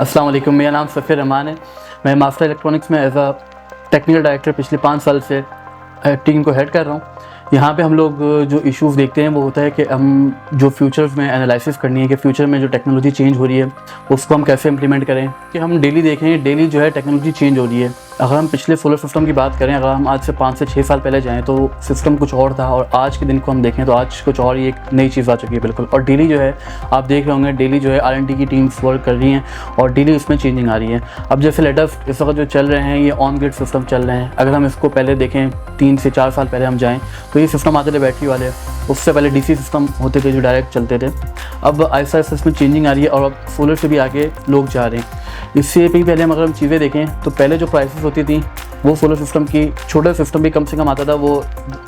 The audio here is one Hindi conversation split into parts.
अस्सलाम वालेकुम, मेरा नाम सफ़ीर रहमान है। मैं मास्टर इलेक्ट्रॉनिक्स में एज अ टेक्निकल डायरेक्टर पिछले 5 साल से टीम को हेड कर रहा हूँ। यहाँ पे हम लोग जो इश्यूज़ देखते हैं वो होता है कि हम जो फ्यूचर में एनालिसिस करनी है कि फ्यूचर में जो टेक्नोलॉजी चेंज हो रही है उसको हम कैसे इम्प्लीमेंट करें, कि हम डेली देखें डेली जो है टेक्नोलॉजी चेंज हो रही है। अगर हम पिछले सोलर सिस्टम की बात करें, अगर हम आज से 5 से 6 साल पहले जाएँ तो सिस्टम कुछ और था और आज के दिन को हम देखें तो आज कुछ और ही एक नई चीज़ आ चुकी है बिल्कुल। और डेली जो है आप देख रहे होंगे डेली जो है R&D की टीम्स वर्क कर रही हैं और डेली इसमें चेंजिंग आ रही है। अब जैसे लेटेस्ट इस वक्त जो चल रहे हैं ये ऑन ग्रिड सिस्टम चल रहे हैं। अगर हम इसको पहले देखें 3 से 4 साल पहले हम जाएँ तो ये सिस्टम आते थे बैटरी वाले, उससे पहले DC सिस्टम होते थे जो डायरेक्ट चलते थे। अब आहिस्ता आहिस्ता इसमें चेंजिंग आ रही है और अब सोलर से भी आगे लोग जा रहे हैं। इससे भी पहले हम अगर हम चीज़ें देखें तो पहले जो प्राइसेस होती थी वो सोलर सिस्टम की, छोटा सिस्टम भी कम से कम आता था, वो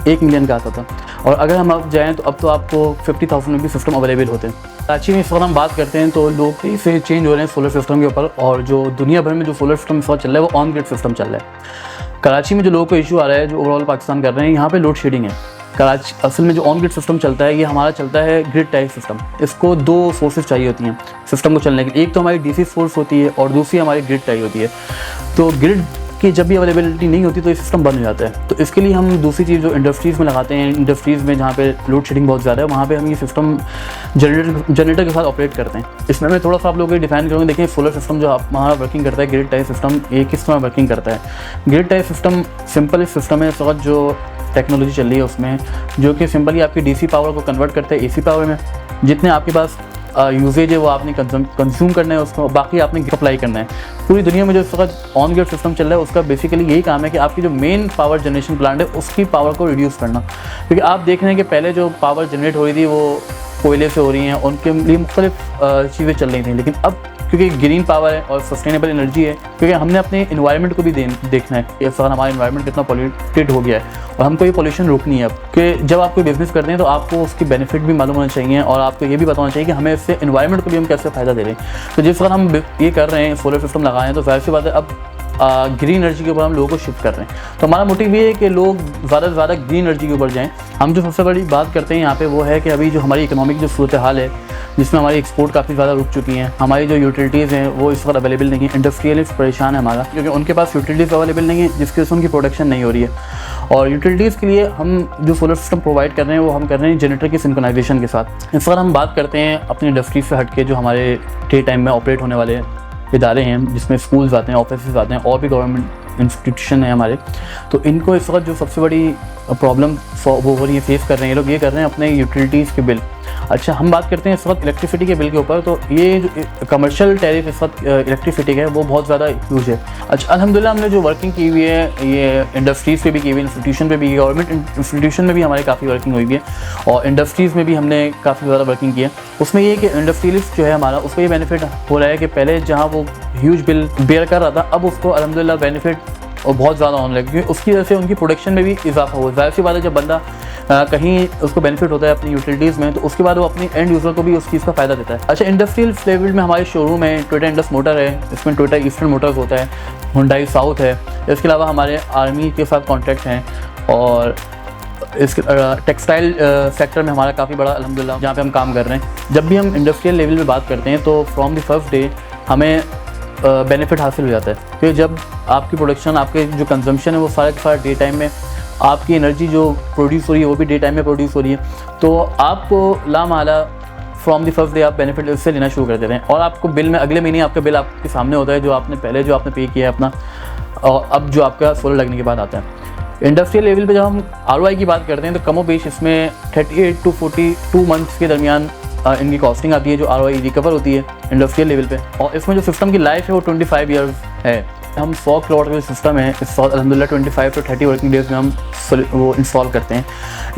1 मिलियन का आता था। और अगर हम अब जाएँ तो अब तो आपको 50,000 में भी सिस्टम अवेलेबल होते हैं। कराची में इस वक्त हम बात करते हैं तो लोग इसे चेंज हो रहे हैं सोलर सिस्टम के ऊपर, और जो दुनिया भर में जो सोलर सिस्टम इस वक्त चल रहा है वो ऑन ग्रिड सिस्टम चल रहा है। कराची में जो लोगों को इशू आ रहा है, जो ओवरऑल पाकिस्तान कर रहे हैं, यहाँ पे लोड शेडिंग है। कराची असल में जो ऑन ग्रिड सिस्टम चलता है ये हमारा चलता है ग्रिड टाइप सिस्टम। इसको 2 सोर्सेज चाहिए होती हैं सिस्टम को चलने के लिए। एक तो हमारी DC सोर्स होती है और दूसरी हमारी ग्रिड टाइप होती है। तो ग्रिड की जब भी अवेलेबिलिटी नहीं होती तो ये सिस्टम बंद हो जाता है। तो इसके लिए हम दूसरी चीज़ जो इंडस्ट्रीज़ में लगाते हैं, इंडस्ट्रीज़ में जहाँ पे लोड शेडिंग बहुत ज़्यादा है वहाँ पे हम ये सिस्टम जनरेटर के साथ ऑपरेट करते हैं। इसमें मैं थोड़ा सा आप लोगों को डिफाइन करूँगा। देखें सोलर सिस्टम जो हमारा वर्किंग करता है ग्रिड टाइप सिस्टम, ये किस तरह वर्किंग करता है। Grid type system simple system है। इस वक्त जो टेक्नोलॉजी चल रही है उसमें जो कि सिंपली आपकी DC पावर को कन्वर्ट करते हैं AC पावर में। जितने आपके पास यूजेज है वो आपने कंज्यूम करना है, उसको बाकी आपने सप्लाई करना है। पूरी दुनिया में जो इस वक्त ऑन ग्रिड सिस्टम चल रहा है उसका बेसिकली यही काम है कि आपकी जो मेन पावर जनरेशन प्लांट है उसकी पावर को रिड्यूस करना। क्योंकि आप देख रहे हैं कि पहले जो पावर जनरेट हो रही थी वो कोयले से हो रही हैं, उनके लिए मुख्तलिफ चीज़ें चल रही थी। लेकिन अब क्योंकि ग्रीन पावर है और सस्टेनेबल एनर्जी है, क्योंकि हमने अपने इन्वायरमेंट को भी देखना है कि इस वक्त हमारा इन्वायरमेंट कितना पॉल्यूटेड हो गया है और हमको ये पॉल्यूशन रोकनी है। अब कि जब आप कोई बिज़नेस करते हैं तो आपको उसकी बेनिफिट भी मालूम होना चाहिए और आपको ये भी पता होना चाहिए कि हमें इससे इन्वायरमेंट को भी हम कैसे फ़ायदा दे रहे हैं। तो जिस वक्त हम ये कर रहे हैं सोलर सिस्टम लगाए हैं तो ज़ाहिर सी बात है अब ग्रीन एनर्जी के ऊपर हम लोगों को शिफ्ट कर रहे हैं। तो हमारा मोटिव ये है कि लोग ज़्यादा से ज़्यादा ग्रीन एनर्जी के ऊपर जाएँ। हम जो सबसे बड़ी बात करते हैं यहाँ पे वो है कि अभी जो हमारी इकोनॉमिक जो सूरत हाल है जिसमें हमारी एक्सपोर्ट काफ़ी ज़्यादा रुक चुकी हैं, हमारी जो यूटिलिटीज़ हैं वो इस वक्त अवेलेबल नहीं है। इंडस्ट्रियलिस्ट परेशान है हमारा, क्योंकि उनके पास यूटिलिटीज़ अवेलेबल नहीं है जिसकी वजह से उनकी प्रोडक्शन नहीं हो रही है। और यूटिलिटीज़ के लिए हम जो सोलर सिस्टम प्रोवाइड कर रहे हैं वो हम कर रहे हैं जनरेटर की सिंक्रोनाइजेशन के साथ। इस वक्त हम बात करते हैं अपनी इंडस्ट्री से हट के जो हमारे डे टाइम में ऑपरेट होने वाले इदारे हैं, जिसमें स्कूल्स आते हैं, ऑफिस आते हैं और भी गवर्नमेंट इंस्टीट्यूशन है हमारे। तो इनको इस वक्त जो सबसे बड़ी प्रॉब्लम वो हो रही है, फेस कर रहे हैं, ये लोग ये कर रहे हैं अपने यूटिलिटीज़ के बिल। अच्छा, हम बात करते हैं इस वक्त इलेक्ट्रिसिटी के बिल के ऊपर। तो ये जो कमर्शियल टैरिफ इस वक्त इलेक्ट्रिसिटी का है वो बहुत ज़्यादा यूज है। अच्छा, अल्हम्दुलिल्लाह हमने जो वर्किंग की हुई है ये इंडस्ट्रीज़ पे भी की हुई है, इंस्टीट्यूशन पे भी, गवर्नमेंट इंस्टीट्यूशन में भी हमारी काफ़ी वर्किंग हुई है और इंडस्ट्रीज़ में भी हमने काफ़ी ज़्यादा वर्किंग की है। उसमें ये कि इंडस्ट्रियलिस्ट जो है हमारा उसको ये बेनिफिट हो रहा है कि पहले जहाँ वो ह्यूज बिल बेयर कर रहा था अब उसको अल्हम्दुलिल्लाह बेनिफिट और बहुत ज़्यादा होने लगे, क्योंकि उसकी वजह से उनकी प्रोडक्शन में भी इजाफा हुआ। ज़ाहिर सी बात है जब बंदा कहीं उसको बेनिफिट होता है अपनी यूटिलिटीज़ में तो उसके बाद वो अपनी एंड यूज़र को भी उस चीज़ का फ़ायदा देता है। अच्छा, इंडस्ट्रियल लेवल में हमारे शोरूम है, टोयोटा इंडस मोटर है, इसमें टोयोटा ईस्टर्न मोटर्स होता है, हुंडई साउथ है। इसके अलावा हमारे आर्मी के साथ कॉन्ट्रैक्ट हैं और इस टेक्सटाइल सेक्टर में हमारा काफ़ी बड़ा अल्हम्दुलिल्लाह जहाँ पे हम काम कर रहे हैं। जब भी हम इंडस्ट्रियल लेवल में बात करते हैं तो फ्रॉम द फर्स्ट डे हमें बेनिफिट हासिल हो जाता है, क्योंकि जब आपकी प्रोडक्शन, आपके जो कंजम्पशन है वो सारा का सारा डे टाइम में, आपकी एनर्जी जो प्रोड्यूस हो रही है वो भी डे टाइम में प्रोड्यूस हो रही है, तो आपको लामाला फ्रॉम द फर्स्ट डे आप बेनिफिट इससे लेना शुरू कर देते हैं। और आपको बिल में अगले महीने आपका बिल आपके सामने होता है जो आपने पहले जो आपने पे किया है अपना, और अब जो आपका सोलर लगने के बाद आता है। इंडस्ट्रियल लेवल पे जब हम ROI की बात करते हैं तो कमो बेश इसमें 38 to 42 मंथ्स के दरमियान इनकी कॉस्टिंग आती है जो ROI रिकवर होती है इंडस्ट्रियल लेवल पे। और इसमें जो सिस्टम की लाइफ है वो 25 ईयर्स है। हम 100 किलोवाट का जो सिस्टम है इस अल्हम्दुलिल्लाह 25 to 30 वर्किंग डेज़ में हम वो इंस्टॉल करते हैं।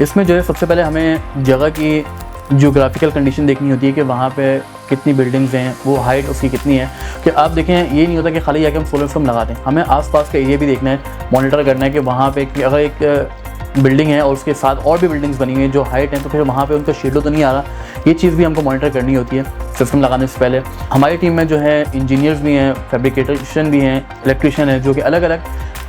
इसमें जो है सबसे पहले हमें जगह की जियोग्राफिकल कंडीशन देखनी होती है कि वहाँ पे कितनी बिल्डिंग्स हैं, वो हाइट उसकी कितनी है। कि आप देखें ये नहीं होता कि खाली जाके हम सोलर सिस्टम लगा दें, हमें आसपास का एरिया भी देखना है, मॉनिटर करना है कि वहाँ पे अगर एक बिल्डिंग है और उसके साथ और भी बिल्डिंग्स बनी हुई हैं जो हाइट हैं तो फिर वहाँ पे उनका शेडो तो नहीं आ रहा, ये चीज़ भी हमको मॉनिटर करनी होती है सिस्टम लगाने से पहले। हमारी टीम में जो है इंजीनियर्स भी हैं, फैब्रिकेशन भी हैं, इलेक्ट्रिशियन है, जो कि अलग अलग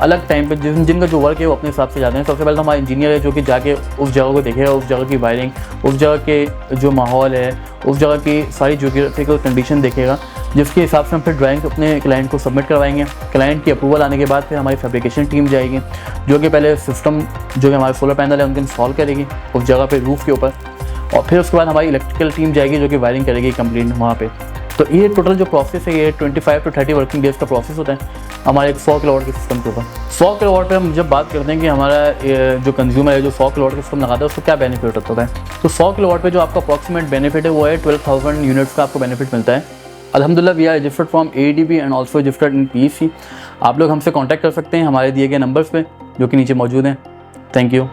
अलग टाइम पे जिनका जो वर्क है वो अपने हिसाब से जाते हैं। सबसे पहले तो हमारा इंजीनियर है जो कि जाके उस जगह को देखेगा, उस जगह की वायरिंग, उस जगह के जो माहौल है, उस जगह की सारी ज्योग्राफिकल कंडीशन देखेगा, जिसके हिसाब से हम फिर ड्राइंग अपने क्लाइंट को सबमिट करवाएंगे। क्लाइंट की अप्रूवल आने के बाद फिर हमारी फैब्रिकेशन टीम जाएगी जो कि पहले सिस्टम जो कि हमारे सोलर पैनल है उनको इंस्टॉल करेगी उस जगह पे रूफ़ के ऊपर, और फिर उसके बाद हमारी इलेक्ट्रिकल टीम जाएगी जो कि वायरिंग करेगी कंप्लीट वहाँ पे। तो ये टोटल जो प्रोसेस है ये 25 to 30 वर्किंग डेज़ का प्रोसेस होता है हमारे एक 100 किलोवाट के सिस्टम के ऊपर। 100 किलोवाट पे हम जब बात करते हैं कि हमारा जो कंज्यूमर है जो 100 किलोवाट का सिस्टम लगाता है उसको क्या बेनिफिट होता है, तो 100 किलोवाट पे जो आपका अप्रॉक्सीमेट बेनिफिट है वो है 12,000 यूनिट्स का आपको बेनिफिट मिलता है। अल्हम्दुलिल्लाह we are registered from ADB and also registered in PEC। आप लोग हमसे कॉन्टैक्ट कर सकते हैं हमारे दिए गए नंबर्स पे जो कि नीचे मौजूद हैं। Thank you.